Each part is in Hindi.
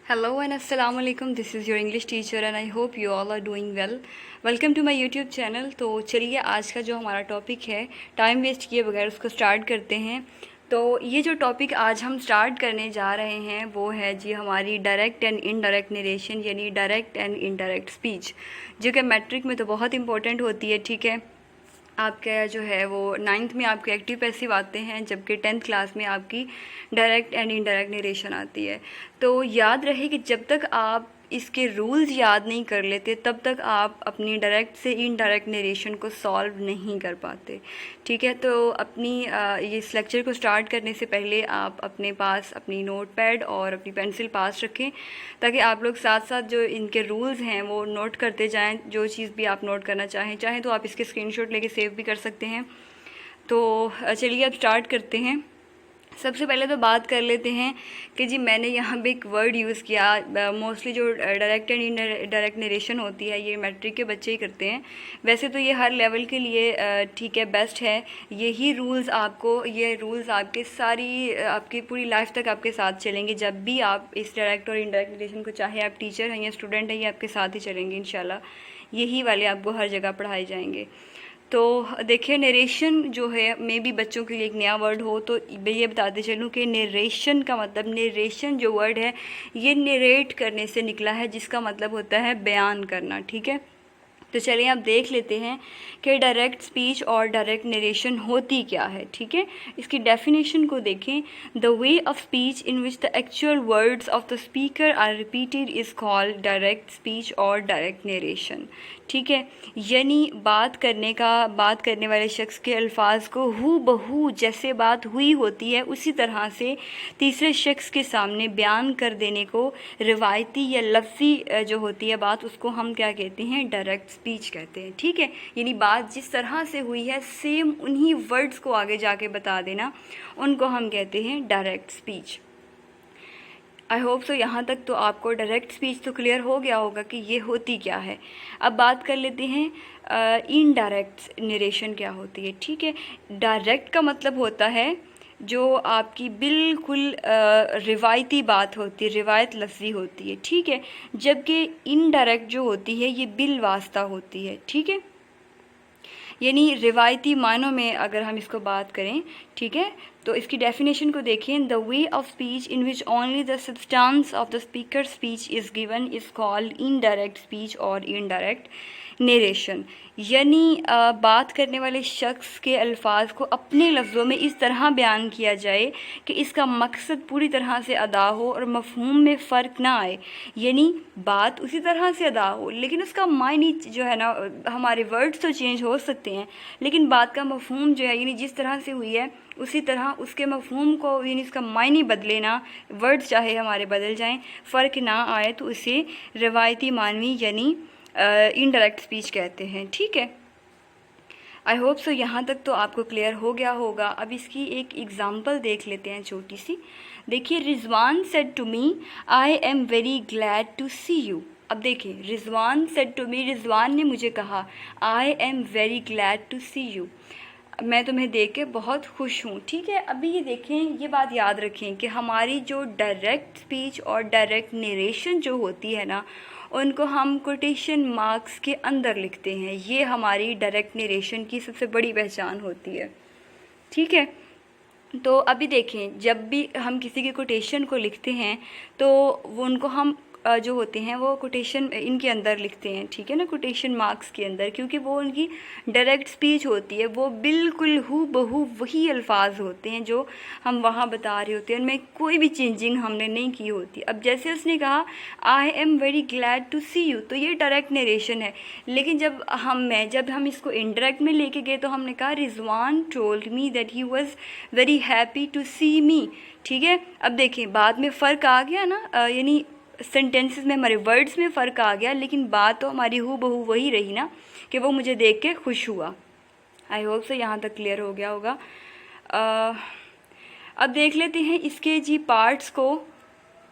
Hello and assalamu alaikum. This is your English teacher and I hope you all are doing well. Welcome to my YouTube channel. तो चलिए आज का जो हमारा टॉपिक है टाइम वेस्ट किए बगैर उसको स्टार्ट करते हैं। तो ये जो टॉपिक आज हम स्टार्ट करने जा रहे हैं वो है जी हमारी डायरेक्ट एंड इनडायरेक्ट नरेशन यानी डायरेक्ट एंड इनडायरेक्ट स्पीच, जो कि मैट्रिक में तो बहुत इंपॉर्टेंट होती है। ठीक है, आपका जो है वो 9th में आपके एक्टिव पैसिव आते हैं, जबकि 10th क्लास में आपकी डायरेक्ट एंड इनडायरेक्ट नरेशन आती है। तो याद रहे कि जब तक आप इसके रूल्स याद नहीं कर लेते तब तक आप अपनी डायरेक्ट से इनडायरेक्ट नरेशन को सॉल्व नहीं कर पाते। ठीक है, तो अपनी इस लेक्चर को स्टार्ट करने से पहले आप अपने पास अपनी नोट पैड और अपनी पेंसिल पास रखें ताकि आप लोग साथ साथ जो इनके रूल्स हैं वो नोट करते जाएं। जो चीज़ भी आप नोट करना चाहें तो आप इसके स्क्रीनशॉट लेके सेव भी कर सकते हैं। तो चलिए अब स्टार्ट करते हैं। सबसे पहले तो बात कर लेते हैं कि जी मैंने यहाँ पे एक वर्ड यूज़ किया। मोस्टली जो डायरेक्ट एंड इनडायरेक्ट नरेशन होती है ये मैट्रिक के बच्चे ही करते हैं। वैसे तो ये हर लेवल के लिए ठीक है, बेस्ट है। ये रूल्स आपके आपकी पूरी लाइफ तक आपके साथ चलेंगे। जब भी आप इस डायरेक्ट और इनडायरेक्ट नरेशन को, चाहे आप टीचर हैं या स्टूडेंट हैं, ये आपके साथ ही चलेंगे इंशाल्लाह। यही वाले आपको हर जगह पढ़ाए जाएंगे। तो देखिए, नरेशन जो है मे भी बच्चों के लिए एक नया वर्ड हो, तो मैं ये बताते चलूँ कि नरेशन का मतलब, नरेशन जो वर्ड है ये नरेट करने से निकला है, जिसका मतलब होता है बयान करना। ठीक है, तो चलिए आप देख लेते हैं कि डायरेक्ट स्पीच और डायरेक्ट नरेशन होती क्या है। ठीक है, इसकी डेफिनेशन को देखें। The way of speech in which the actual words of the speaker are repeated is called direct speech और डायरेक्ट नरेशन। ठीक है, यानी बात करने वाले शख्स के अल्फाज को हू बहू जैसे बात हुई होती है उसी तरह से तीसरे शख्स के सामने बयान कर देने को रिवायती या लफ्ज़ी जो होती है बात, उसको हम क्या कहते हैं? डायरेक्ट स्पीच कहते हैं। ठीक है, यानी बात जिस तरह से हुई है सेम उन्हीं वर्ड्स को आगे जाके बता देना, उनको हम कहते हैं direct speech. I hope so यहाँ तक तो आपको डायरेक्ट स्पीच तो क्लियर हो गया होगा कि ये होती क्या है। अब बात कर लेते हैं इनडायरेक्ट नरेशन क्या होती है। ठीक है, डायरेक्ट का मतलब होता है जो आपकी बिल्कुल रिवायती बात होती है, रिवायत लफ्ज़ी होती है। ठीक है, जबकि इनडायरेक्ट जो होती है ये बिल वास्ता होती है। ठीक है, यानी रिवायती मानों में अगर हम इसको बात करें, ठीक है, तो इसकी डेफिनेशन को देखें। The way of speech in which only the substance of the speaker speech is given is called indirect speech और इनडायरेक्ट नरेशन। यानी बात करने वाले शख्स के अल्फाज को अपने लफ्ज़ों में इस तरह बयान किया जाए कि इसका मकसद पूरी तरह से अदा हो और मफ़हूम में फ़र्क ना आए। यानी बात उसी तरह से अदा हो लेकिन उसका मायने जो है ना, हमारे वर्ड्स तो चेंज हो सकते हैं लेकिन बात का मफ़हूम जो है, यानी जिस तरह से हुई है उसी तरह उसके मफ़हूम को, यानी उसका मायने बदले ना, वर्ड्स चाहे हमारे बदल जाएं, फ़र्क ना आए, तो उसे रवायती मानवी यानी इनडायरेक्ट स्पीच कहते हैं। ठीक है, आई होप सो यहाँ तक तो आपको क्लियर हो गया होगा। अब इसकी एक एग्ज़ाम्पल देख लेते हैं छोटी सी। देखिए, Rizwan said to me I am very glad to see you. अब देखिए, Rizwan said to me, Rizwan ने मुझे कहा, I am very glad to see you, मैं तुम्हें देख के बहुत खुश हूँ। ठीक है, अभी ये देखें, ये बात याद रखें कि हमारी जो डायरेक्ट स्पीच और डायरेक्ट नरेशन जो होती है ना, उनको हम कोटेशन मार्क्स के अंदर लिखते हैं। ये हमारी डायरेक्ट नरेशन की सबसे बड़ी पहचान होती है। ठीक है, तो अभी देखें, जब भी हम किसी की कोटेशन को लिखते हैं तो वो उनको हम जो होते हैं वो कोटेशन इनके अंदर लिखते हैं। ठीक है ना, कोटेशन मार्क्स के अंदर, क्योंकि वो उनकी डायरेक्ट स्पीच होती है, वो बिल्कुल हू बहू वही अल्फाज होते हैं जो हम वहाँ बता रहे होते हैं, उनमें कोई भी चेंजिंग हमने नहीं की होती। अब जैसे उसने कहा I am very glad to see you, तो ये डायरेक्ट नरेशन है। लेकिन जब हम इसको इनडायरेक्ट में लेके गए तो हमने कहा Rizwan told me that he was very happy to see me. ठीक है, अब देखें, बाद में फ़र्क आ गया ना, यानी सेंटेंसेस में हमारे वर्ड्स में फ़र्क आ गया, लेकिन बात तो हमारी हू बहू वही रही ना कि वो मुझे देख के खुश हुआ। आई होप से यहाँ तक क्लियर हो गया होगा। अब देख लेते हैं इसके जी पार्ट्स को।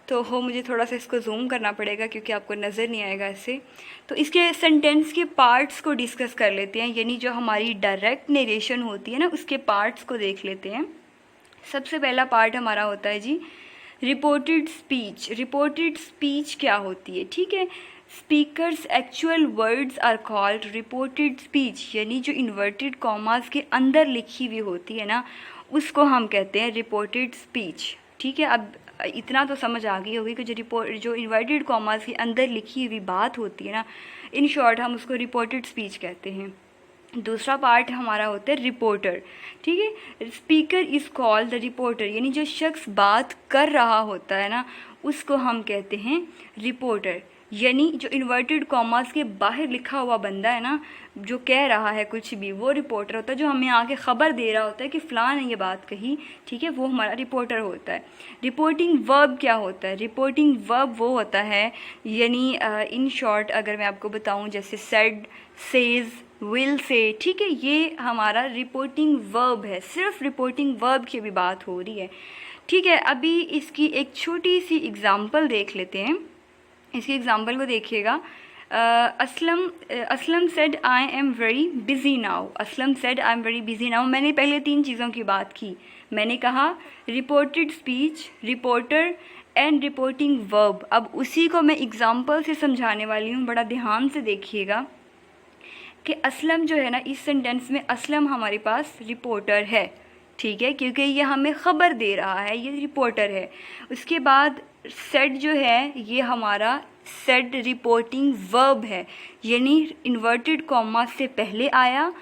तो मुझे थोड़ा सा इसको जूम करना पड़ेगा क्योंकि आपको नज़र नहीं आएगा ऐसे। तो इसके सेंटेंस के पार्ट्स को डिस्कस कर लेते हैं, यानी जो हमारी डायरेक्ट नरेशन होती है ना, उसके पार्ट्स को देख लेते हैं। सबसे पहला पार्ट हमारा होता है जी रिपोर्टेड स्पीच क्या होती है, ठीक है। Speakers actual words are called reported speech, यानी जो इन्वर्टेड कॉमास के अंदर लिखी हुई होती है ना, उसको हम कहते हैं रिपोर्टेड स्पीच, ठीक है। अब इतना तो समझ आ गई होगी कि जो इन्वर्टेड कॉमास के अंदर लिखी हुई बात होती है ना, इन शॉर्ट हम उसको रिपोर्टेड स्पीच कहते हैं। दूसरा पार्ट हमारा होता है रिपोर्टर, ठीक है। Speaker is called the reporter, यानी जो शख्स बात कर रहा होता है ना, उसको हम कहते हैं रिपोर्टर। यानी जो इन्वर्टेड कॉमास के बाहर लिखा हुआ बंदा है ना, जो कह रहा है कुछ भी, वो रिपोर्टर होता है। जो हमें आके ख़बर दे रहा होता है कि फ़लाँ ने ये बात कही, ठीक है, वो हमारा रिपोर्टर होता है। रिपोर्टिंग वर्ब क्या होता है? रिपोर्टिंग वर्ब वो होता है, यानी इन शॉर्ट अगर मैं आपको बताऊं, जैसे सेड, सेज, विल से, ठीक है, ये हमारा रिपोर्टिंग वर्ब है। सिर्फ रिपोर्टिंग वर्ब की भी बात हो रही है, ठीक है। अभी इसकी एक छोटी सी एग्ज़ाम्पल देख लेते हैं। इसकी एग्ज़ाम्पल को देखिएगा। Aslam said I am very busy now. Aslam said I am very busy now. मैंने पहले 3 चीज़ों की बात की। मैंने कहा reported speech, reporter and reporting verb. अब उसी को मैं एग्ज़ाम्पल से समझाने वाली हूँ, बड़ा ध्यान से देखिएगा कि असलम जो है ना, इस सेंटेंस में असलम हमारे पास रिपोर्टर है, ठीक है, क्योंकि ये हमें ख़बर दे रहा है, ये रिपोर्टर है। उसके बाद सेड जो है, ये हमारा सेड रिपोर्टिंग वर्ब है, यानी इन्वर्टेड कॉमा से पहले आया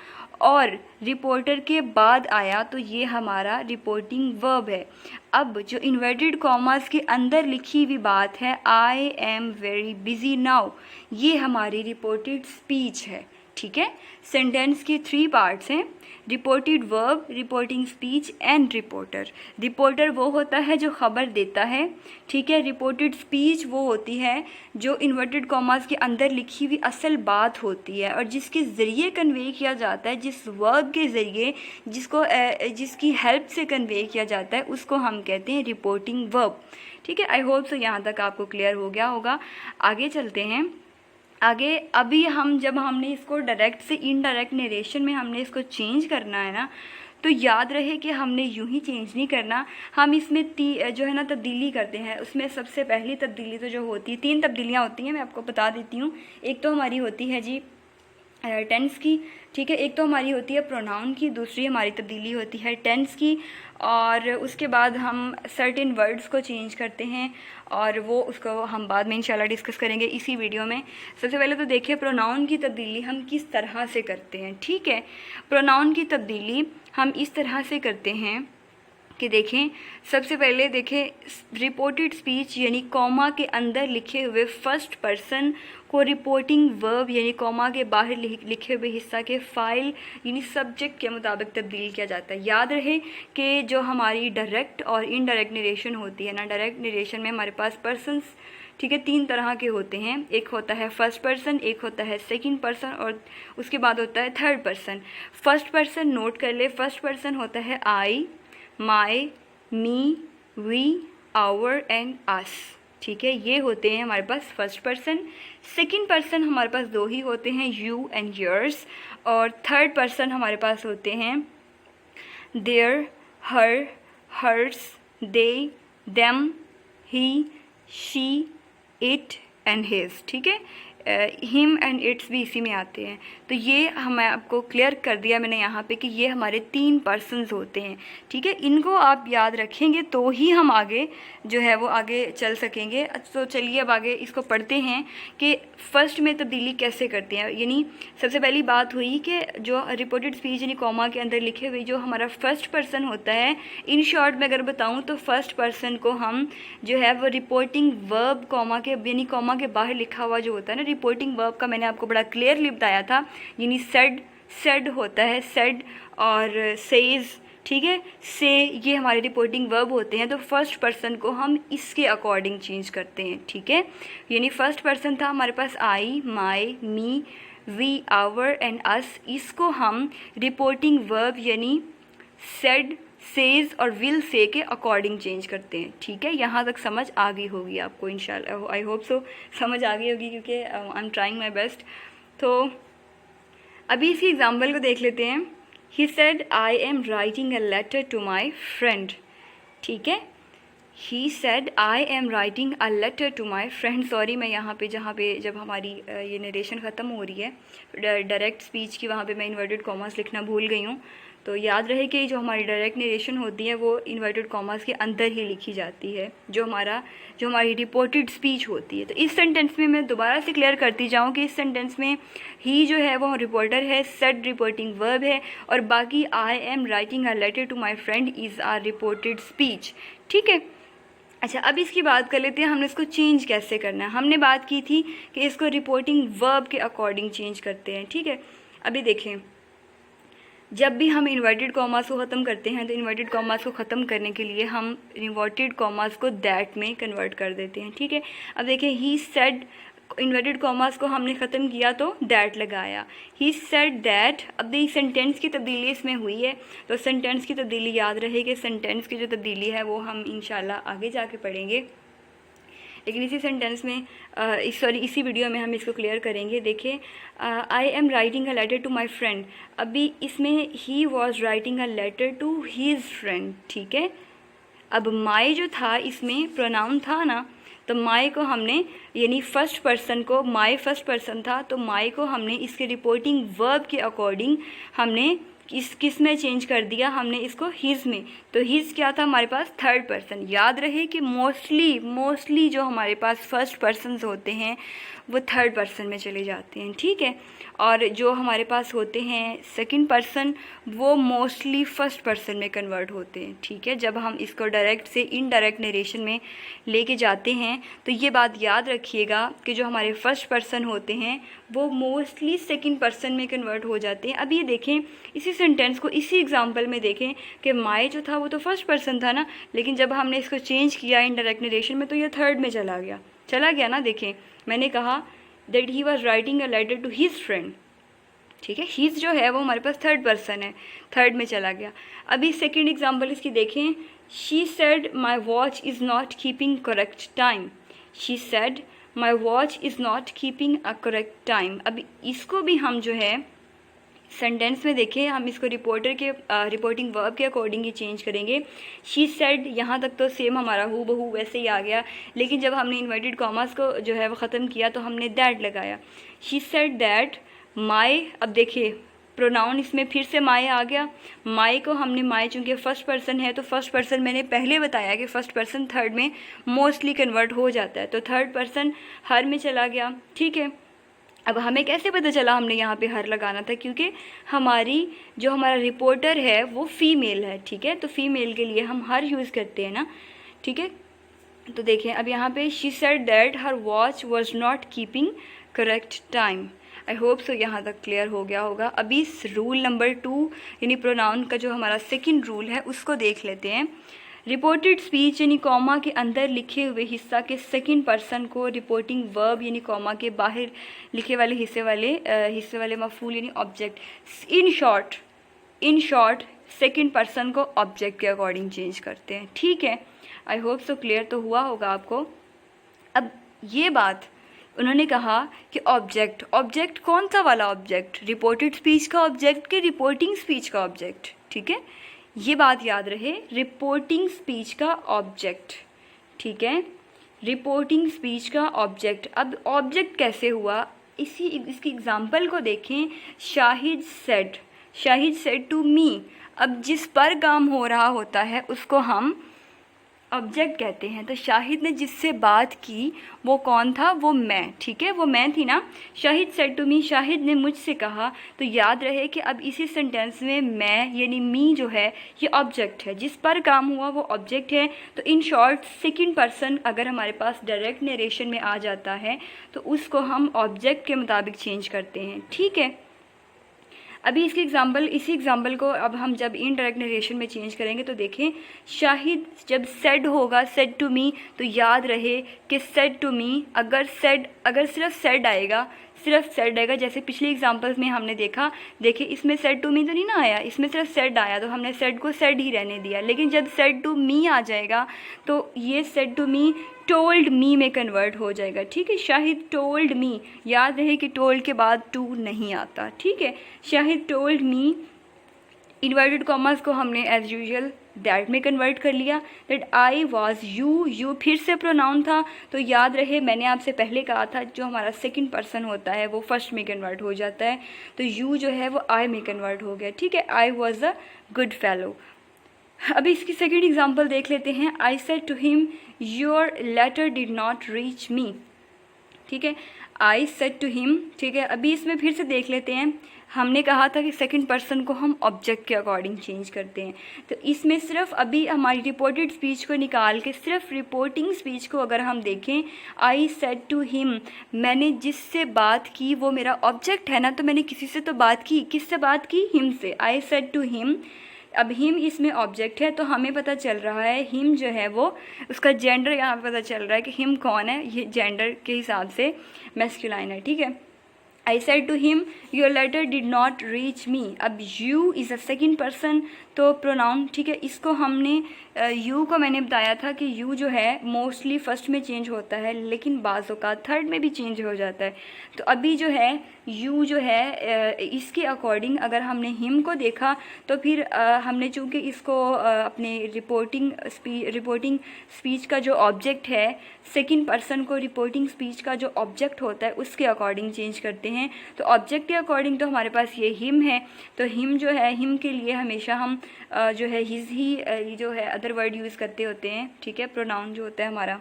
और रिपोर्टर के बाद आया, तो ये हमारा रिपोर्टिंग वर्ब है। अब जो इन्वर्टेड कॉमास के अंदर लिखी हुई बात है, I am very busy now, ये हमारी रिपोर्टेड स्पीच है, ठीक है। सेंटेंस के 3 पार्ट्स हैं, reported verb, reporting speech and reporter. Reporter वो होता है जो ख़बर देता है, ठीक है। रिपोर्टेड स्पीच वो होती है जो इन्वर्टेड कॉमास के अंदर लिखी हुई असल बात होती है और जिसके ज़रिए कन्वे किया जाता है, जिस वर्ब के ज़रिए, जिसकी हेल्प से कन्वे किया जाता है, उसको हम कहते हैं रिपोर्टिंग वर्ब, ठीक है। आई होप सो यहाँ तक आपको क्लियर हो गया होगा। आगे चलते हैं। आगे अभी जब हमने इसको डायरेक्ट से इनडायरेक्ट नरेशन में हमने इसको चेंज करना है ना, तो याद रहे कि हमने यूं ही चेंज नहीं करना, हम इसमें जो है ना तब्दीली करते हैं। उसमें सबसे पहली तब्दीली तो जो होती है, 3 तब्दीलियाँ होती हैं, मैं आपको बता देती हूँ। एक तो हमारी होती है जी टेंस की, ठीक है। एक तो हमारी होती है प्रोनाउन की, दूसरी हमारी तब्दीली होती है टेंस की। और उसके बाद हम सर्टेन वर्ड्स को चेंज करते हैं और वो उसको हम बाद में इंशाल्लाह डिस्कस करेंगे इसी वीडियो में। सबसे पहले तो देखिए प्रोनाउन की तब्दीली हम किस तरह से करते हैं, ठीक है। प्रोनाउन की तब्दीली हम इस तरह से करते हैं कि देखें, सबसे पहले देखें रिपोर्टेड स्पीच यानी कॉमा के अंदर लिखे हुए फर्स्ट पर्सन को रिपोर्टिंग वर्ब यानी कॉमा के बाहर लिखे हुए हिस्सा के फ़ाइल यानी सब्जेक्ट के मुताबिक तब्दील किया जाता है। याद रहे कि जो हमारी डायरेक्ट और इनडायरेक्ट नरेशन होती है ना, डायरेक्ट नरेशन में हमारे पास पर्सन्स, ठीक है, 3 तरह के होते हैं। एक होता है फर्स्ट पर्सन, एक होता है सेकंड पर्सन और उसके बाद होता है थर्ड पर्सन। फर्स्ट पर्सन नोट कर ले, फर्स्ट पर्सन होता है I, my, me, we, our and us, ठीक है, ये होते हैं हमारे पास फर्स्ट पर्सन। सेकंड पर्सन हमारे पास 2 ही होते हैं, यू एंड योर्स। और थर्ड पर्सन हमारे पास होते हैं their, her, hers, they, them, he, she, it and his, ठीक है। हिम एंड इट्स भी इसी में आते हैं। तो ये हमें आपको क्लियर कर दिया मैंने यहाँ पे कि ये हमारे 3 पर्सन्स होते हैं, ठीक है। इनको आप याद रखेंगे तो ही हम आगे जो है वो आगे चल सकेंगे। तो चलिए अब आगे इसको पढ़ते हैं कि फ़र्स्ट में तब्दीली कैसे करते हैं। यानी सबसे पहली बात हुई कि जो रिपोर्टेड स्पीच यानी कॉमा के अंदर लिखे हुए जो हमारा फर्स्ट पर्सन होता है, इन शॉर्ट में अगर बताऊँ तो फर्स्ट पर्सन को हम जो है वो रिपोर्टिंग वर्ब कॉमा के यानी कॉमा के बाहर लिखा हुआ जो होता है ना, रिपोर्टिंग वर्ब का मैंने आपको बड़ा क्लियरली बताया था, यानी सेड होता है, सेड और सेज, ठीक है, से, ये हमारे रिपोर्टिंग वर्ब होते हैं। तो फर्स्ट पर्सन को हम इसके अकॉर्डिंग चेंज करते हैं, ठीक है। यानी फर्स्ट पर्सन था हमारे पास आई, my, me, we, our and अस, इसको हम रिपोर्टिंग वर्ब यानी सेड, सेज और विल से के अकॉर्डिंग चेंज करते हैं, ठीक है। यहाँ तक समझ आ गई होगी आपको इंशाल्लाह, आई होप सो समझ आ गई होगी क्योंकि I am trying my best. तो अभी इसकी एग्जाम्पल को देख लेते हैं। He said I am writing a letter to my friend, ठीक है। He said I am writing a letter to my friend. Sorry, मैं यहाँ पे जहाँ पे जब हमारी ये नरेशन ख़त्म हो रही है डायरेक्ट स्पीच की, वहाँ पे मैं इन्वर्टेड कॉमास लिखना भूल गई हूँ। तो याद रहे कि जो हमारी डायरेक्ट नरेशन होती है वो इन्वर्टेड कॉमास के अंदर ही लिखी जाती है, जो हमारी रिपोर्टेड स्पीच होती है। तो इस सेंटेंस में मैं दोबारा से क्लियर करती जाऊँ कि इस सेंटेंस में ही जो है वो रिपोर्टर है, सेड रिपोर्टिंग वर्ब है, और बाकी I am writing a letter to my friend is are reported speech. ठीक है। अच्छा, अब इसकी बात कर लेते हैं हमने इसको चेंज कैसे करना है। हमने बात की थी कि इसको रिपोर्टिंग वर्ब के अकॉर्डिंग चेंज करते हैं। ठीक है। अभी देखें, जब भी हम इन्वर्टेड कॉमास को ख़त्म करते हैं तो इन्वर्टेड कॉमास को ख़त्म करने के लिए हम इन्वर्टेड कॉमास को दैट में कन्वर्ट कर देते हैं। ठीक है। अब देखें, ही सेड, इन्वर्टेड कॉमास को हमने ख़त्म किया तो दैट लगाया, ही सेड दैट। अब देखिए सेंटेंस की तब्दीली इसमें हुई है, तो सेंटेंस की तब्दीली याद रहे कि सेंटेंस की जो तब्दीली है वो हम इंशाल्लाह आगे जाके पढ़ेंगे, लेकिन इसी सेंटेंस में इसी वीडियो में हम इसको क्लियर करेंगे। देखिए, I am writing a letter to my friend, अभी इसमें he was writing a letter to his friend. ठीक है। अब माई जो था इसमें प्रोनाउन था ना, तो माई को हमने यानी फर्स्ट पर्सन को, माई फर्स्ट पर्सन था तो माई को हमने इसके रिपोर्टिंग वर्ब के अकॉर्डिंग हमने किस में चेंज कर दिया, हमने इसको हिज में। तो हिज क्या था हमारे पास, थर्ड पर्सन। याद रहे कि मोस्टली जो हमारे पास फर्स्ट पर्सन्स होते हैं वो थर्ड पर्सन में चले जाते हैं। ठीक है। और जो हमारे पास होते हैं सेकंड पर्सन वो मोस्टली फर्स्ट पर्सन में कन्वर्ट होते हैं। ठीक है। जब हम इसको डायरेक्ट से इनडायरेक्ट नरेशन में लेके जाते हैं तो ये बात याद रखिएगा कि जो हमारे फर्स्ट पर्सन होते हैं वो मोस्टली सेकंड पर्सन में कन्वर्ट हो जाते हैं। अब ये देखें, इसी सेंटेंस को इसी एग्जांपल में देखें कि माई जो था वो तो फर्स्ट पर्सन था ना, लेकिन जब हमने इसको चेंज किया इनडायरेक्ट नरेशन में तो ये थर्ड में चला गया ना। देखें, मैंने कहा that he was writing a letter to his friend. ठीक है। हीज़ जो है वो हमारे पास थर्ड पर्सन है, थर्ड में चला गया। अभी सेकंड एग्जांपल इसकी देखें, she said my watch is not keeping correct time. She said my watch is not keeping a correct time. अब इसको भी हम जो है सेंटेंस में देखें, हम इसको रिपोर्टिंग वर्ब के अकॉर्डिंग ही चेंज करेंगे। शी सेड, यहाँ तक तो सेम हमारा हू बहू वैसे ही आ गया, लेकिन जब हमने इन्वर्टेड कॉमास को जो है वो ख़त्म किया तो हमने दैट लगाया। She said that my. अब देखिए प्रोनाउन इसमें फिर से माई आ गया। माई को हमने, माई चूँकि फर्स्ट पर्सन है तो फर्स्ट पर्सन मैंने पहले बताया कि फर्स्ट पर्सन थर्ड में मोस्टली कन्वर्ट हो जाता है, तो थर्ड पर्सन हर में चला गया। ठीक है। अब हमें कैसे पता चला हमने यहाँ पे हर लगाना था, क्योंकि हमारा रिपोर्टर है वो फीमेल है। ठीक है। तो फीमेल के लिए हम हर यूज़ करते हैं ना। ठीक है। तो देखें, अब यहाँ पे she said that her watch was not keeping correct time. I hope so यहाँ तक क्लियर हो गया होगा। अभी इस रूल नंबर 2 यानी प्रोनाउन का जो हमारा सेकंड रूल है उसको देख लेते हैं। रिपोर्टेड स्पीच यानी कॉमा के अंदर लिखे हुए हिस्सा के सेकंड पर्सन को रिपोर्टिंग वर्ब यानी कॉमा के बाहर लिखे वाले हिस्से वाले मफूल यानी object, in short second person को ऑब्जेक्ट के अकॉर्डिंग चेंज करते हैं। ठीक है। आई होप सो क्लियर तो हुआ होगा आपको। अब ये बात उन्होंने कहा कि ऑब्जेक्ट कौन सा वाला ऑब्जेक्ट, रिपोर्टेड स्पीच का ऑब्जेक्ट के रिपोर्टिंग स्पीच का ऑब्जेक्ट। ठीक है। ये बात याद रहे, रिपोर्टिंग स्पीच का ऑब्जेक्ट। ठीक है। रिपोर्टिंग स्पीच का ऑब्जेक्ट। अब ऑब्जेक्ट कैसे हुआ, इसकी एग्जांपल को देखें। Shahid said to me. अब जिस पर काम हो रहा होता है उसको हम ऑब्जेक्ट कहते हैं। तो शाहिद ने जिससे बात की वो कौन था, वो मैं। ठीक है। वो मैं थी ना। Shahid said to me, Shahid ने मुझसे कहा। तो याद रहे कि अब इसी सेंटेंस में मैं यानी मी जो है ये ऑब्जेक्ट है, जिस पर काम हुआ वो ऑब्जेक्ट है। तो इन शॉर्ट सेकंड पर्सन अगर हमारे पास डायरेक्ट नरेशन में आ जाता है तो उसको हम ऑब्जेक्ट के मुताबिक चेंज करते हैं। ठीक है। अभी इसी एग्जांपल को अब हम जब इनडायरेक्ट नरेशन में चेंज करेंगे तो देखें, शाहिद जब सेड होगा सेड टू मी, तो याद रहे कि सेड टू मी अगर सिर्फ सेड आएगा, जैसे पिछले एग्जांपल्स में हमने देखिए इसमें सेड टू मी तो नहीं ना आया, इसमें सिर्फ सेड आया तो हमने सेड को सेड ही रहने दिया। लेकिन जब सेड टू मी आ जाएगा तो ये said to me told me में कन्वर्ट हो जाएगा। ठीक है। शाहिद टोल्ड मी, याद रहे कि टोल्ड के बाद टू नहीं आता। ठीक है। Shahid told me, inverted commas को हमने एज यूजुअल दैट में कन्वर्ट कर लिया। That I was you, you फिर से प्रोनाउन था, तो याद रहे मैंने आपसे पहले कहा था जो हमारा सेकंड पर्सन होता है वो फर्स्ट में कन्वर्ट हो जाता है, तो यू जो है वो आई में कन्वर्ट हो गया। ठीक है, I was a good fellow. अभी इसकी सेकेंड एग्जाम्पल देख लेते हैं। I said to him your letter did not reach me. ठीक है, आई सेड टू हिम। ठीक है, अभी इसमें फिर से देख लेते हैं। हमने कहा था कि सेकंड पर्सन को हम ऑब्जेक्ट के अकॉर्डिंग चेंज करते हैं, तो इसमें सिर्फ अभी हमारी रिपोर्टेड स्पीच को निकाल के सिर्फ रिपोर्टिंग स्पीच को अगर हम देखें, आई सेड टू हिम, मैंने जिससे बात की वो मेरा ऑब्जेक्ट है ना, तो मैंने किसी से तो बात की, किससे बात की, हिम से। आई सेड टू हिम, अब हिम इसमें ऑब्जेक्ट है, तो हमें पता चल रहा है हिम जो है वो उसका जेंडर यहाँ पे पता चल रहा है कि हिम कौन है, ये जेंडर के हिसाब से मैस्कुलाइन है। ठीक है, I said to him your letter did not reach me. अब you is a second person, तो प्रोनाउन। ठीक है, इसको हमने यू को मैंने बताया था कि यू जो है मोस्टली फर्स्ट में चेंज होता है, लेकिन बाज़ों का थर्ड में भी चेंज हो जाता है। तो अभी जो है यू जो है इसके अकॉर्डिंग अगर हमने हिम को देखा, तो फिर हमने चूँकि इसको अपने रिपोर्टिंग स्पीच का जो ऑब्जेक्ट है, सेकंड पर्सन को रिपोर्टिंग स्पीच का जो ऑब्जेक्ट होता है उसके अकॉर्डिंग चेंज करते हैं। तो ऑब्जेक्ट के अकॉर्डिंग तो हमारे पास ये हिम है, तो हिम जो है, हिम के लिए हमेशा हम जो है हिज ही जो है अदर वर्ड यूज़ करते होते हैं। ठीक है, प्रोनाउन जो होता है हमारा।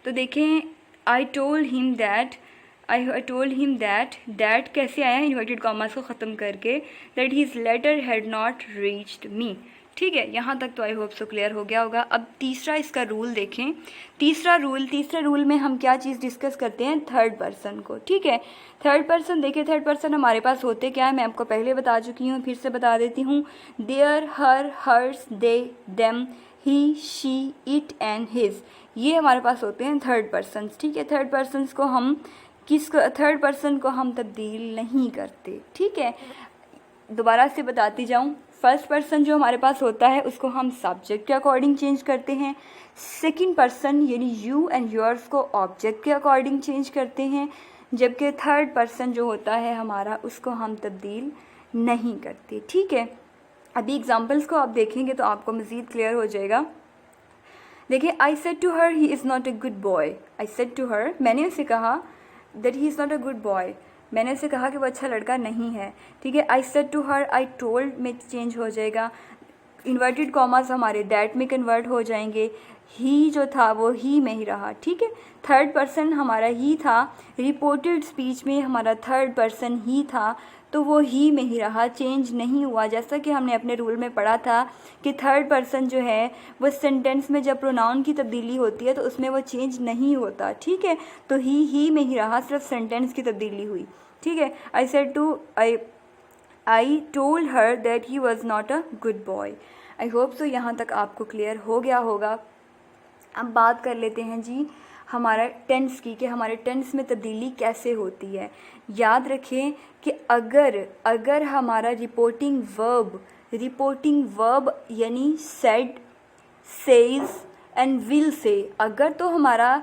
तो देखें, आई टोल्ड हिम दैट कैसे आया है, इन्वर्टेड कॉमास को ख़त्म करके, that his letter had not reached me. ठीक है, यहाँ तक तो आई होप सो क्लियर हो गया होगा। अब तीसरा इसका रूल देखें। तीसरे रूल में हम क्या चीज़ डिस्कस करते हैं, थर्ड पर्सन को। ठीक है, थर्ड पर्सन देखिए, थर्ड पर्सन हमारे पास होते क्या है, मैं आपको पहले बता चुकी हूँ, फिर से बता देती हूँ। Their, her, hers, they, them, he, she, it and his, ये हमारे पास होते हैं थर्ड पर्सन्स। ठीक है, थर्ड पर्सन्स को हम थर्ड पर्सन को हम तब्दील नहीं करते। ठीक है, दोबारा से बताती जाऊँ। फर्स्ट पर्सन जो हमारे पास होता है उसको हम सब्जेक्ट के अकॉर्डिंग चेंज करते हैं। सेकंड पर्सन यानी यू एंड योर्स को ऑब्जेक्ट के अकॉर्डिंग चेंज करते हैं, जबकि थर्ड पर्सन जो होता है हमारा उसको हम तब्दील नहीं करते। ठीक है, अभी एग्जांपल्स को आप देखेंगे तो आपको मज़ीद क्लियर हो जाएगा। देखिए, I said to her he is not a good boy. I said to her, मैंने उसे कहा, that he is not a good boy, मैंने उसे कहा कि वो अच्छा लड़का नहीं है। ठीक है, I said to her, I told में चेंज हो जाएगा, इन्वर्टेड कॉमास हमारे दैट में कन्वर्ट हो जाएंगे, ही जो था वो ही में ही रहा। ठीक है, थर्ड पर्सन हमारा ही था, रिपोर्टेड स्पीच में हमारा थर्ड पर्सन ही था, तो वो ही में ही रहा, चेंज नहीं हुआ। जैसा कि हमने अपने रूल में पढ़ा था कि थर्ड पर्सन जो है वो सेंटेंस में जब प्रोनाउन की तब्दीली होती है तो उसमें वो चेंज नहीं होता। ठीक है, तो ही में ही रहा, सिर्फ सेंटेंस की तब्दीली हुई। ठीक है, I told her that he was not a good boy. I hope so यहाँ तक आपको क्लियर हो गया होगा। अब बात कर लेते हैं जी हमारा टेंस की, कि हमारे टेंस में तब्दीली कैसे होती है। याद रखें कि अगर हमारा रिपोर्टिंग वर्ब यानी said, says and will say, अगर तो हमारा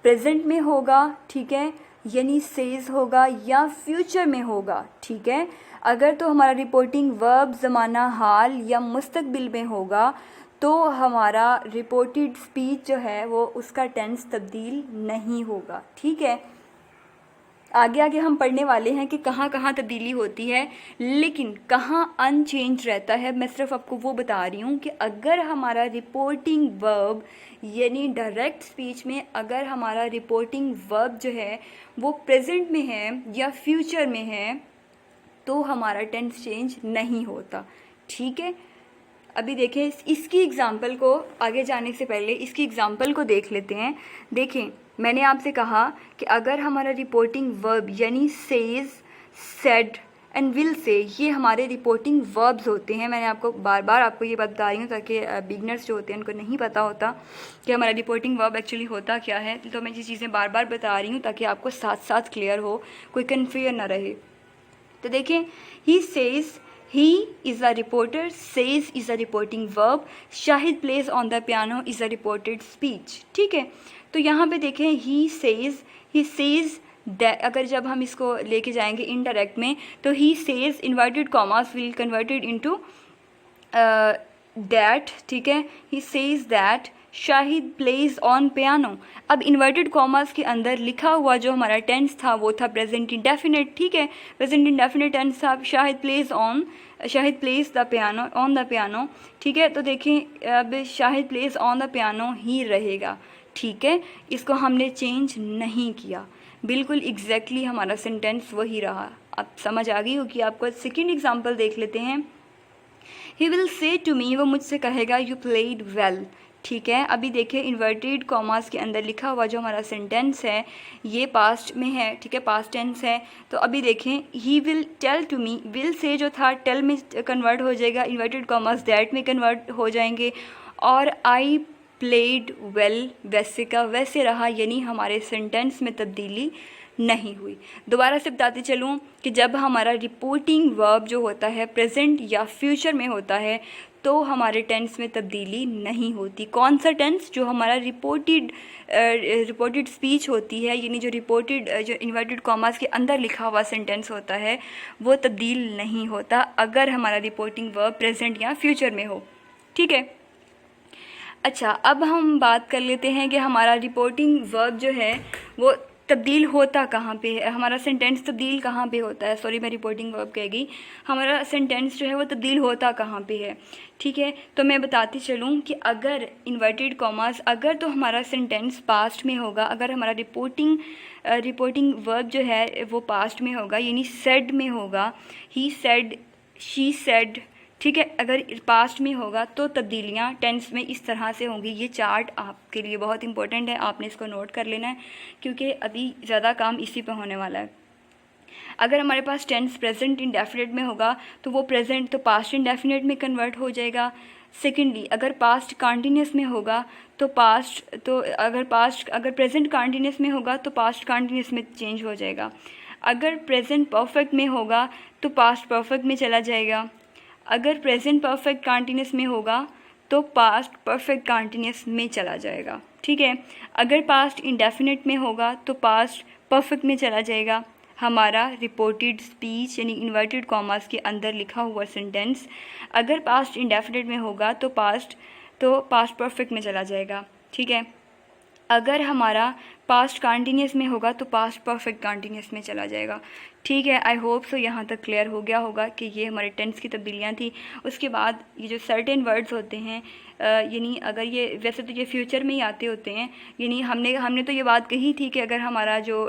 प्रेजेंट में होगा, ठीक है, यानी सेज होगा, या फ्यूचर में होगा। ठीक है, अगर तो हमारा रिपोर्टिंग वर्ब ज़माना हाल या मुस्तकबिल में होगा, तो हमारा रिपोर्टेड स्पीच जो है वो उसका टेंस तब्दील नहीं होगा। ठीक है, आगे हम पढ़ने वाले हैं कि कहाँ कहाँ तब्दीली होती है, लेकिन कहाँ अनचेंज रहता है। मैं सिर्फ आपको वो बता रही हूँ कि अगर हमारा रिपोर्टिंग वर्ब यानी डायरेक्ट स्पीच में अगर हमारा रिपोर्टिंग वर्ब जो है वो प्रेजेंट में है या फ्यूचर में है, तो हमारा टेंस चेंज नहीं होता। ठीक है, अभी देखें इसकी एग्ज़ाम्पल को, आगे जाने से पहले इसकी एग्ज़ाम्पल को देख लेते हैं। देखें, मैंने आपसे कहा कि अगर हमारा रिपोर्टिंग वर्ब यानी says, said and will say, ये हमारे रिपोर्टिंग वर्ब्स होते हैं। मैंने आपको बार बार आपको ये बात बता रही हूँ ताकि बिगनर्स जो होते हैं उनको नहीं पता होता कि हमारा रिपोर्टिंग वर्ब एक्चुअली होता क्या है, तो मैं ये चीज़ें बार बार बता रही हूँ ताकि आपको साथ साथ क्लियर हो, कोई कन्फ्यूजन ना रहे। तो देखें, he says, he is a reporter, says is a reporting verb, Shahid plays on the piano is a reported speech। ठीक है, तो यहाँ पे देखें he says that, अगर जब हम इसको लेके जाएंगे इनडायरेक्ट में, तो he says inverted commas will converted into that, ठीक है, he says that Shahid plays on piano. अब इन्वर्टेड कॉमर्स के अंदर लिखा हुआ जो हमारा टेंस था वो था प्रेजेंट इंडेफिनिट, ठीक है, प्रेजेंट इंडेफिनिट टेंस था। Shahid plays the piano on the piano, ठीक है। तो देखें अब Shahid plays on the piano ही रहेगा, ठीक है, इसको हमने चेंज नहीं किया, बिल्कुल एग्जैक्टली हमारा सेंटेंस वही रहा। अब समझ आ गई होगी आपको। सेकेंड एग्जाम्पल देख लेते हैं। He will say to me, वो मुझसे कहेगा यू प्लेड वेल, ठीक है। अभी देखिए इन्वर्टेड कॉमास के अंदर लिखा हुआ जो हमारा सेंटेंस है ये पास्ट में है, ठीक है, पास्ट टेंस है। तो अभी देखें he will tell to me, will से जो था टेल में कन्वर्ट हो जाएगा, इन्वर्टेड कॉमास दैट में कन्वर्ट हो जाएंगे, और आई प्लेड वेल वैसे का वैसे रहा, यानी हमारे सेंटेंस में तब्दीली नहीं हुई। दोबारा से बताते चलूँ कि जब हमारा रिपोर्टिंग वर्ब जो होता है प्रेजेंट या फ्यूचर में होता है तो हमारे टेंस में तब्दीली नहीं होती। कौन सा टेंस? जो हमारा रिपोर्टेड स्पीच होती है, यानी जो रिपोर्टेड जो इन्वर्टेड कॉमास के अंदर लिखा हुआ सेंटेंस होता है वो तब्दील नहीं होता अगर हमारा रिपोर्टिंग वर्ब प्रेजेंट या फ्यूचर में हो, ठीक है। अच्छा, अब हम बात कर लेते हैं कि हमारा रिपोर्टिंग वर्ब जो है वो तब्दील होता कहाँ पे है, हमारा सेंटेंस तब्दील कहाँ पे होता है। सॉरी, मैं रिपोर्टिंग वर्ब कह गई, हमारा सेंटेंस जो है वो तब्दील होता कहाँ पे है, ठीक है। तो मैं बताती चलूँ कि अगर इन्वर्टेड कॉमास, अगर तो हमारा सेंटेंस पास्ट में होगा, अगर हमारा रिपोर्टिंग वर्ब जो है वो पास्ट में होगा, यानी सेड में होगा, ही सेड, शी सेड, ठीक है। अगर पास्ट में होगा तो तब्दीलियाँ टेंस में इस तरह से होंगी। ये चार्ट आपके लिए बहुत इंपॉर्टेंट है, आपने इसको नोट कर लेना है क्योंकि अभी ज़्यादा काम इसी पे होने वाला है। अगर हमारे पास टेंस प्रेजेंट इंडेफिनिट में होगा तो वो प्रेजेंट तो पास्ट इंडेफिनिट में कन्वर्ट हो जाएगा। सेकेंडली, अगर पास्ट कॉन्टीन्यूस में होगा तो अगर प्रेजेंट कॉन्टीन्यूस में होगा तो पास्ट कॉन्टीन्यूस में चेंज हो जाएगा। अगर प्रेजेंट परफेक्ट में होगा तो पास्ट परफेक्ट में चला जाएगा। अगर प्रेजेंट परफेक्ट कॉन्टीन्यूस में होगा तो पास्ट परफेक्ट कॉन्टीन्यूस में चला जाएगा, ठीक है। अगर पास्ट इंडेफिनिट में होगा तो पास्ट परफेक्ट में चला जाएगा। हमारा रिपोर्टेड स्पीच यानी इन्वर्टेड कॉमास के अंदर लिखा हुआ सेंटेंस अगर पास्ट इंडेफिनिट में होगा तो पास्ट परफेक्ट में चला जाएगा, ठीक है। अगर हमारा पास्ट कॉन्टीन्यूस में होगा तो पास्ट परफेक्ट कॉन्टीन्यूस में चला जाएगा, ठीक है। आई होप सो यहाँ तक क्लियर हो गया होगा कि ये हमारे टेंस की तब्दीलियाँ थी। उसके बाद ये जो सर्टेन वर्ड्स होते हैं, यानी अगर ये वैसे तो ये फ्यूचर में ही आते होते हैं, यानी हमने तो ये बात कही थी कि अगर हमारा जो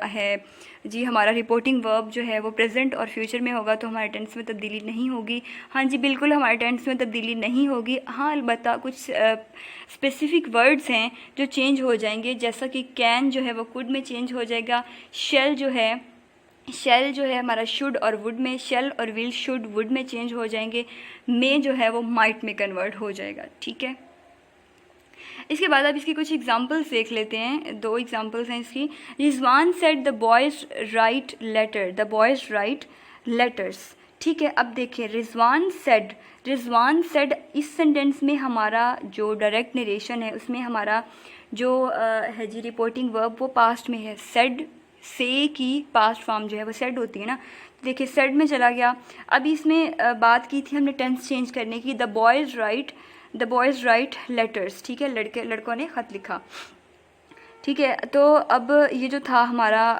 है जी हमारा रिपोर्टिंग वर्ब जो है वो प्रेजेंट और फ्यूचर में होगा तो हमारे टेंस में तब्दीली नहीं होगी। हाँ जी, बिल्कुल हमारे टेंस में तब्दीली नहीं होगी। हाँ, अलबत्ता कुछ स्पेसिफिक वर्ड्स हैं जो चेंज हो जाएंगे, जैसा कि कैन जो है वो कुड में चेंज हो जाएगा। शेल जो है हमारा शुड और वुड में, शेल और विल शुड वुड में चेंज हो जाएंगे। में जो है वो माइट में कन्वर्ट हो जाएगा, ठीक है। इसके बाद अब इसकी कुछ एग्जांपल्स देख लेते हैं। 2 एग्जांपल्स हैं इसकी। Rizwan said the boys write letters, ठीक है। अब देखिए रिजवान सेड इस सेंटेंस में हमारा जो डायरेक्ट नरेशन है उसमें हमारा जो है जी रिपोर्टिंग वर्ब वो पास्ट में है। सेड से की पास्ट फॉर्म जो है वो सेड होती है ना, तो देखिए सेड में चला गया। अभी इसमें बात की थी हमने टेंस चेंज करने की। द बॉयज़ राइट लेटर्स, ठीक है, लड़कों ने ख़त लिखा, ठीक है। तो अब ये जो था हमारा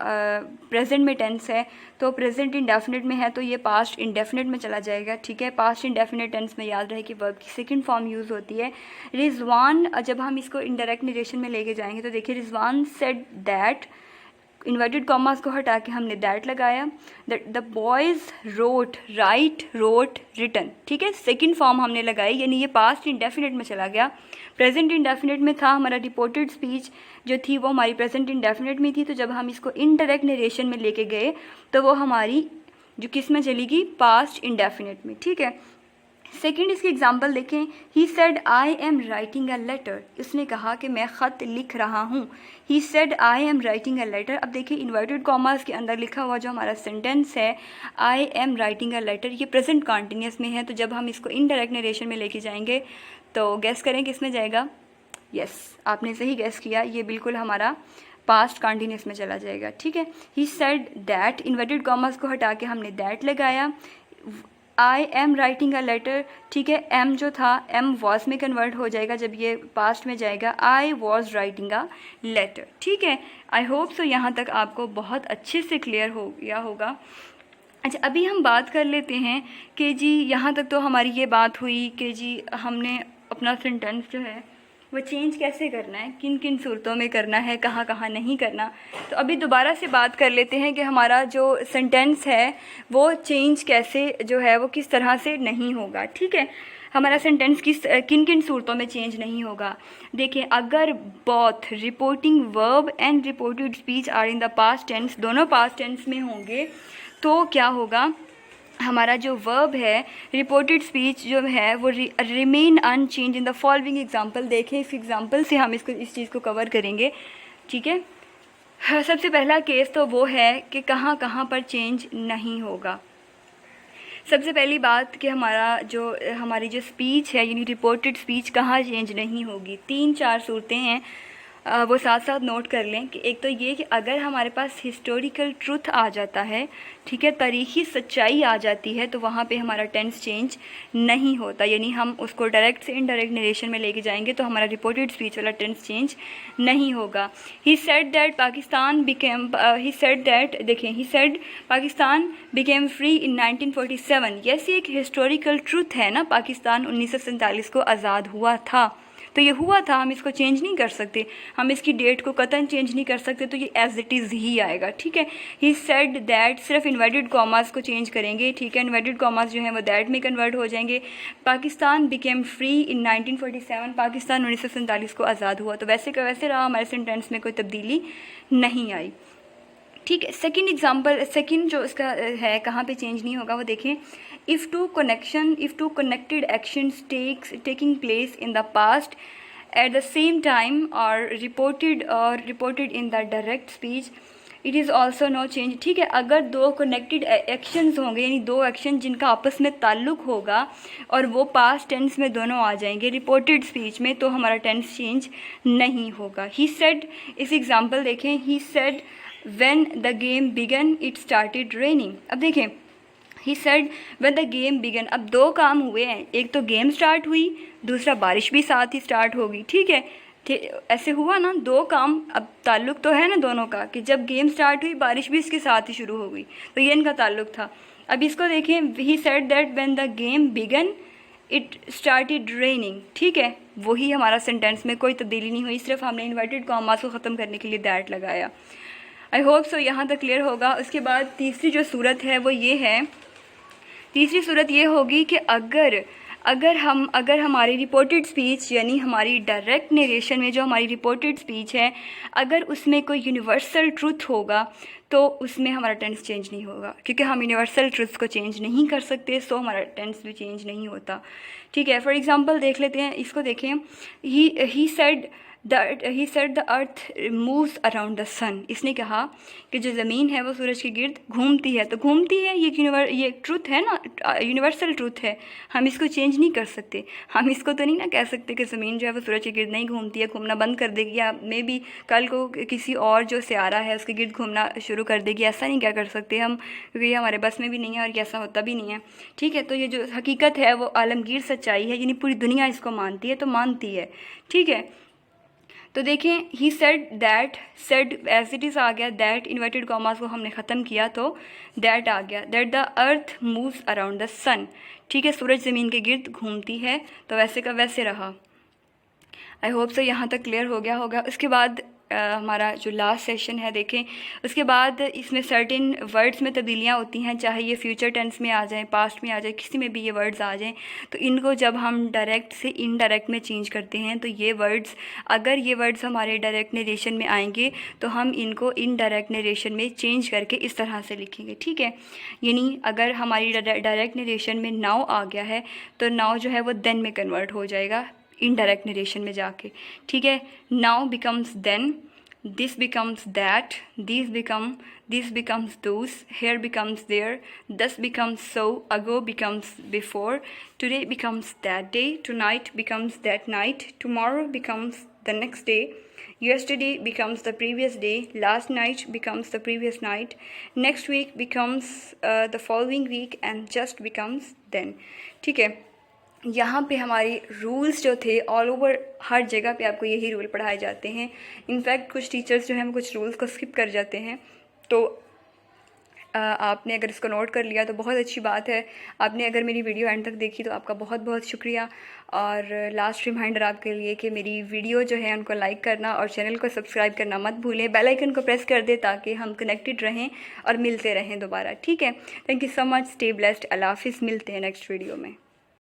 प्रेजेंट में टेंस है तो प्रेजेंट इंडेफिनिट में है तो ये पास्ट इंडेफिनिट में चला जाएगा, ठीक है। पास्ट इंडेफिनिट टेंस में याद रहे कि वर्ब की सेकंड फॉर्म यूज़ होती है। रिजवान, जब हम इसको इनडायरेक्ट नरेशन में लेके जाएंगे तो देखिए Rizwan said that, inverted commas को हटा के हमने दैट लगाया। द बॉयज़ रोट रिटन, ठीक है, सेकंड फॉर्म हमने लगाई, यानी ये पास्ट इंडेफिनिट में चला गया। प्रेजेंट इंडेफिनिट में था, हमारा रिपोर्टेड स्पीच जो थी वो हमारी प्रेजेंट इंडेफिनिट में थी, तो जब हम इसको इनडायरेक्ट नरेशन में लेके गए तो वो हमारी जो किस में चलेगी, पास्ट इंडेफिनिट में, ठीक है। सेकेंड इसकी एग्जाम्पल देखें। He said I am writing a letter, उसने कहा कि मैं ख़त लिख रहा हूँ। He said I am writing a letter. अब देखिए इन्वर्टेड कॉमास के अंदर लिखा हुआ जो हमारा सेंटेंस है I am writing a letter, ये प्रेजेंट कॉन्टीन्यूस में है, तो जब हम इसको इनडायरेक्ट नरेशन में लेके जाएंगे तो गैस करें किस में जाएगा। यस, आपने सही गैस किया, ये बिल्कुल हमारा पास्ट कॉन्टीन्यूस में चला जाएगा, ठीक है। He said that, inverted commas को हटा के हमने दैट लगाया। I am writing a letter, ठीक है, एम जो था एम वॉज में कन्वर्ट हो जाएगा जब ये पास्ट में जाएगा, I was writing a letter, ठीक है। आई होप सो यहाँ तक आपको बहुत अच्छे से क्लियर हो गया होगा। अच्छा, अभी हम बात कर लेते हैं कि जी यहाँ तक तो हमारी ये बात हुई कि जी हमने अपना सेंटेंस जो है वो चेंज कैसे करना है, किन किन सूरतों में करना है, कहाँ कहाँ नहीं करना। तो अभी दोबारा से बात कर लेते हैं कि हमारा जो सेंटेंस है वो चेंज कैसे जो है वो किस तरह से नहीं होगा, ठीक है। हमारा सेंटेंस किन किन सूरतों में चेंज नहीं होगा। देखिए, अगर both reporting verb and reported speech are in the past tense, दोनों पास्ट टेंस में होंगे, तो क्या होगा, हमारा जो वर्ब है रिपोर्टेड स्पीच जो है वो remain unchanged in the following example. देखें, इस एग्जांपल से हम इस चीज़ को कवर करेंगे, ठीक है। सबसे पहला केस तो वो है कि कहाँ कहाँ पर चेंज नहीं होगा। सबसे पहली बात कि हमारी जो स्पीच है यानी रिपोर्टेड स्पीच कहाँ चेंज नहीं होगी। 3-4 सूरतें हैं, वो साथ साथ नोट कर लें कि एक तो ये कि अगर हमारे पास हिस्टोरिकल ट्रुथ आ जाता है, ठीक है, तारीख़ी सच्चाई आ जाती है, तो वहाँ पे हमारा टेंस चेंज नहीं होता, यानी हम उसको डायरेक्ट से इनडायरेक्ट नरेशन में लेके जाएंगे तो हमारा रिपोर्टेड स्पीच वाला टेंस चेंज नहीं होगा। ही said that Pakistan became free in 1947। Yes, ये एक हिस्टोरिकल ट्रुथ है ना, पाकिस्तान 1947 को आज़ाद हुआ था, तो ये हुआ था, हम इसको चेंज नहीं कर सकते, हम इसकी डेट को कतन चेंज नहीं कर सकते, तो ये एज इट इज़ ही आएगा, ठीक है। ही सेड दैट, सिर्फ इन्वर्टेड कॉमास को चेंज करेंगे, ठीक है, इन्वर्टेड कॉमास जो है वो दैट में कन्वर्ट हो जाएंगे। Pakistan became free in 1947, Pakistan 1947 को आज़ाद हुआ, तो वैसे का वैसे रहा, हमारे सेंटेंस में कोई तब्दीली नहीं आई, ठीक है। सेकंड जो इसका है कहाँ पे चेंज नहीं होगा वो देखें। If two connected actions taking place in the past at the same time और reported in the direct speech, it is also no change, ठीक है। अगर दो कनेक्टेड एक्शंस होंगे यानी दो एक्शन जिनका आपस में ताल्लुक़ होगा और वो पास्ट टेंस में दोनों आ जाएंगे रिपोर्टेड स्पीच में, तो हमारा टेंस चेंज नहीं होगा। ही सेड, इस एग्जांपल देखें, he said when the game began it started raining। अब देखें, he said when the game began, अब दो काम हुए हैं, एक तो गेम स्टार्ट हुई, दूसरा बारिश भी साथ ही स्टार्ट होगी, ठीक है। ऐसे हुआ ना, दो काम, अब ताल्लुक़ तो है ना दोनों का कि जब गेम स्टार्ट हुई बारिश भी इसके साथ ही शुरू हो गई, तो ये इनका ताल्लुक़ था। अब इसको देखें, he said that when the game began it started raining, ठीक है, वही हमारा सेंटेंस में कोई तब्दीली नहीं हुई, सिर्फ हमने इन्वर्टेड कॉमास को ख़त्म करने के लिए दैट लगाया। आई होप सो यहाँ तक क्लियर होगा। उसके बाद तीसरी जो सूरत है वो ये है, तीसरी सूरत ये होगी कि अगर हमारी रिपोर्टेड स्पीच यानी हमारी डायरेक्ट नरेशन में जो हमारी रिपोर्टेड स्पीच है, अगर उसमें कोई यूनिवर्सल ट्रुथ होगा तो उसमें हमारा टेंस चेंज नहीं होगा, क्योंकि हम यूनिवर्सल ट्रुथ को चेंज नहीं कर सकते, सो हमारा टेंस भी चेंज नहीं होता, ठीक है। फॉर एग्जांपल देख लेते हैं, इसको देखें, he said the earth moves around the sun. इसने कहा कि जो ज़मीन है वो सूरज के गिर्द घूमती है, तो घूमती है, ये ट्रुथ है ना, यूनिवर्सल ट्रुथ है, हम इसको चेंज नहीं कर सकते। हम इसको तो नहीं ना कह सकते कि ज़मीन जो है वो सूरज के गिर्द नहीं घूमती है, घूमना बंद कर देगी, या मे बी कल को किसी और जो सियारा है उसके गिर्द घूमना शुरू कर देगी, ऐसा नहीं क्या कर सकते हम, क्योंकि ये हमारे बस में भी नहीं है और ऐसा होता भी नहीं है, ठीक है। तो ये जो हकीकत है वो आलमगीर सच्चाई है, यानी पूरी दुनिया इसको मानती है, तो मानती है, ठीक है। तो देखें, he said as it is आ गया, दैट इन्वर्टेड कॉमास को हमने ख़त्म किया तो दैट आ गया, that the earth moves around the sun, ठीक है, सूरज ज़मीन के गिर्द घूमती है, तो वैसे का वैसे रहा। आई होप सो यहाँ तक क्लियर हो गया होगा। उसके बाद हमारा जो लास्ट सेशन है देखें, उसके बाद इसमें सर्टेन वर्ड्स में तब्दीलियाँ होती हैं, चाहे ये फ्यूचर टेंस में आ जाएं, पास्ट में आ जाए, किसी में भी ये वर्ड्स आ जाएं, तो इनको जब हम डायरेक्ट से इनडायरेक्ट में चेंज करते हैं, तो ये वर्ड्स, अगर ये वर्ड्स हमारे डायरेक्ट नरेशन में आएंगे तो हम इनको इनडायरेक्ट नरेशन में चेंज करके इस तरह से लिखेंगे, ठीक है। यानी अगर हमारी डायरेक्ट नरेशन में नाउ आ गया है तो नाउ जो है वो देन में कन्वर्ट हो जाएगा इनडायरेक्ट नरेशन में जाके, ठीक है। Now becomes then, this becomes that, this becomes those, here becomes there, thus becomes so, ago becomes before, today becomes that day, tonight becomes that night, tomorrow becomes the next day, yesterday becomes the previous day, last night becomes the previous night, next week becomes the following week and just becomes then. ठीक है, यहाँ पे हमारे रूल्स जो थे ऑल ओवर हर जगह पे आपको यही रूल पढ़ाए जाते हैं. इनफैक्ट कुछ टीचर्स जो हैं कुछ रूल्स को स्किप कर जाते हैं. तो आपने अगर इसको नोट कर लिया तो बहुत अच्छी बात है. आपने अगर मेरी वीडियो एंड तक देखी तो आपका बहुत बहुत शुक्रिया. और लास्ट रिमाइंडर आपके लिए कि मेरी वीडियो जो है उनको लाइक करना और चैनल को सब्सक्राइब करना मत भूलें. बेल आइकन को प्रेस कर दे ताकि हम कनेक्टेड रहें और मिलते रहें दोबारा. ठीक है, thank you so much. Stay blessed. अल्लाह हाफिज़. मिलते हैं नेक्स्ट वीडियो में.